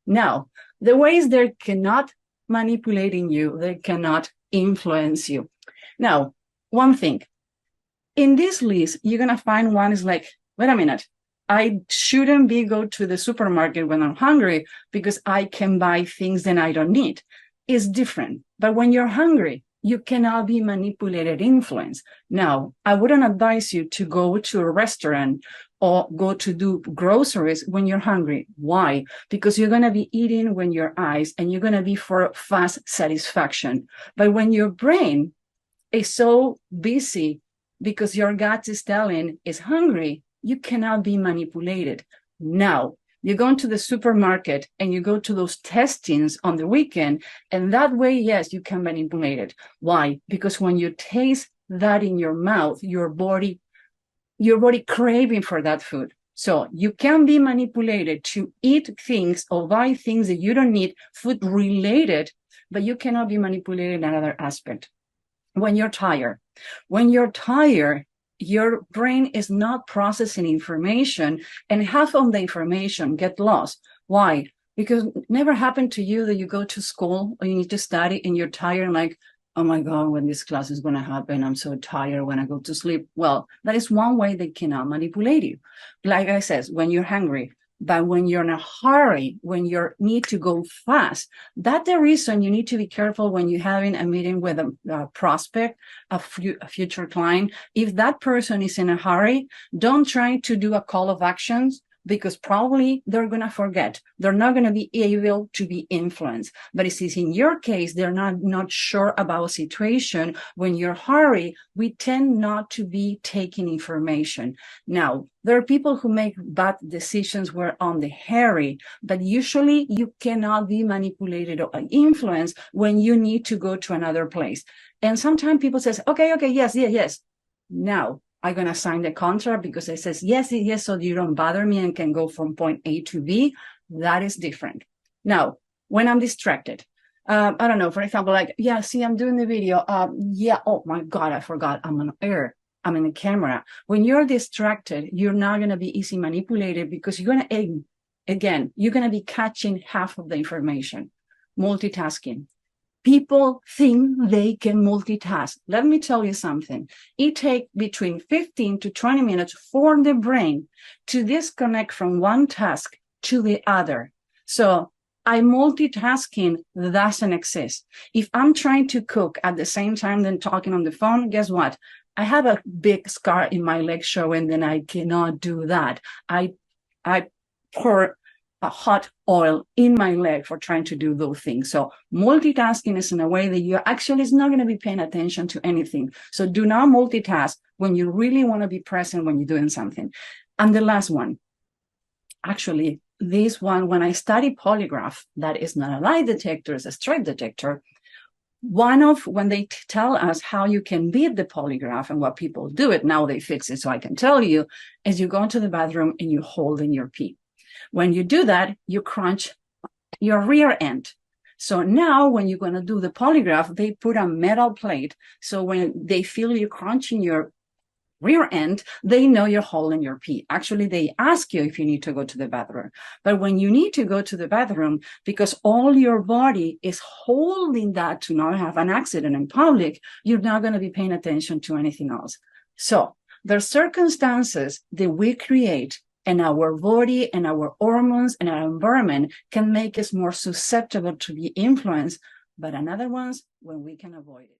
Now, the ways they cannot manipulating you, they cannot influence you. Now, one thing, in this list, you're going to find one is like, wait a minute, I shouldn't go to the supermarket when I'm hungry because I can buy things that I don't need. It's different. But when you're hungry, you cannot be manipulated, influenced. Now, I wouldn't advise you to go to a restaurant or go to do groceries when you're hungry. Why? Because you're going to be eating with your eyes and you're going to be for fast satisfaction. But when your brain is so busy because your gut is telling it's hungry, you cannot be manipulated. Now, you go into the supermarket and you go to those testings on the weekend, and that way, yes, you can manipulate it. Why? Because when you taste that in your mouth, your body craving for that food. So you can be manipulated to eat things or buy things that you don't need, food related, but you cannot be manipulated in another aspect. When you're tired, your brain is not processing information, and half of the information get lost. Why? Because it never happened to you that you go to school or you need to study and you're tired and like, oh my God, when this class is going to happen, I'm so tired when I go to sleep. Well, that is one way they cannot manipulate you. Like I said, when you're hungry, but when you're in a hurry, when you need to go fast, that's the reason you need to be careful when you're having a meeting with a prospect, a future client. If that person is in a hurry, don't try to do a call of actions, because probably they're going to forget. They're not going to be able to be influenced. But it is in your case, they're not sure about a situation. When you're hurry, we tend not to be taking information. Now, there are people who make bad decisions where on the hurry, but usually you cannot be manipulated or influenced when you need to go to another place. And sometimes people say, okay, yes. Now, I'm going to sign the contract because it says, yes, so you don't bother me and can go from point A to B. That is different. Now, when I'm distracted, I don't know, for example, like, yeah, see, I'm doing the video. Oh my God, I forgot. I'm on air. I'm in the camera. When you're distracted, you're not going to be easy manipulated because you're going to, again, you're going to be catching half of the information. Multitasking. People think they can multitask. Let me tell you something. It takes between 15 to 20 minutes for the brain to disconnect from one task to the other. So multitasking doesn't exist. If I'm trying to cook at the same time than talking on the phone, guess what? I have a big scar in my leg showing that I cannot do that. I pour a hot oil in my leg for trying to do those things. So multitasking is in a way that you actually is not going to be paying attention to anything. So do not multitask when you really want to be present when you're doing something. And the last one, actually, this one, when I study polygraph, that is not a lie detector, it's a straight detector. When they tell us how you can beat the polygraph and what people do it, now they fix it, so I can tell you, is you go into the bathroom and you hold in your pee. When you do that, you crunch your rear end. So now when you're going to do the polygraph, they put a metal plate. So when they feel you crunching your rear end, they know you're holding your pee. Actually, they ask you if you need to go to the bathroom. But when you need to go to the bathroom, because all your body is holding that to not have an accident in public, you're not going to be paying attention to anything else. So there are circumstances that we create, and our body and our hormones and our environment can make us more susceptible to be influenced, but another ones when we can avoid it.